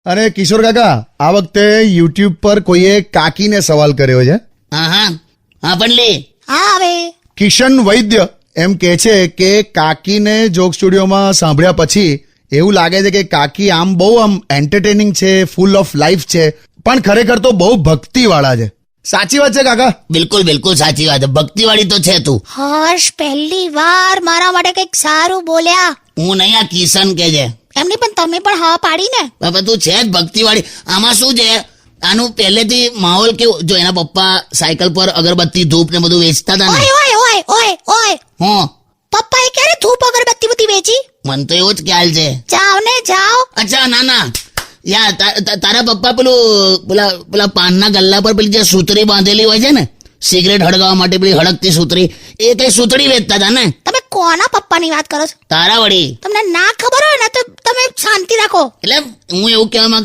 અને કિશોર કાકા, આ વખતે યુટ્યુબ પર કોઈએ કાકીને સવાલ કર્યો છે. હા પણ લે. હા હવે કિશન વૈદ્ય એમ કહે છે કે કાકીને જોક સ્ટુડિયોમાં સાંભળ્યા પછી એવું લાગે છે કે કાકી આમ બહુ એન્ટરટેનિંગ છે, ફૂલ ઓફ લાઈફ છે, પણ ખરેખર તો બહુ ભક્તિવાળા છે. સાચી વાત છે કાકા? બિલકુલ બિલકુલ સાચી વાત. ભક્તિવાળી તો છે તું. હર્ષ પહેલી વાર મારા માટે કંઈક સારું બોલ્યા. હું નહીં, આ કિશન કે છે. એમની પણ તમે પણ હા પાડી ને. બાપા તું છે જ ભક્તિવાળી. આમાં શું છે, આનું પહેલેથી માહોલ કેવું, જો એના પપ્પા સાયકલ પર અગરબત્તી ધૂપ ને બધું વેચતા હતા ને. ઓય ઓય ઓય ઓય ઓય હું પપ્પાએ ક્યારે ધૂપ અગરબત્તી બધી વેચી? મને તો એવો જ ખ્યાલ છે. જાઓ ને જાઓ. અચ્છા ના યા તારા પપ્પા પેલા પાનના ગલ્લા પર પેલી જે સૂતરી બાંધેલી હોય છે ને, સિગરેટ હળગાવવા માટે પેલી હળગતી સૂતરી, એ કઈ સૂતરી વેચતા હતા ને? તમે કોના પપ્પાની વાત કરો છો? તારા વળી. તમને ના ખબર હોય ને તો તમે શાંતિ રાખો. એટલે હું એવું કહેવા માંગતો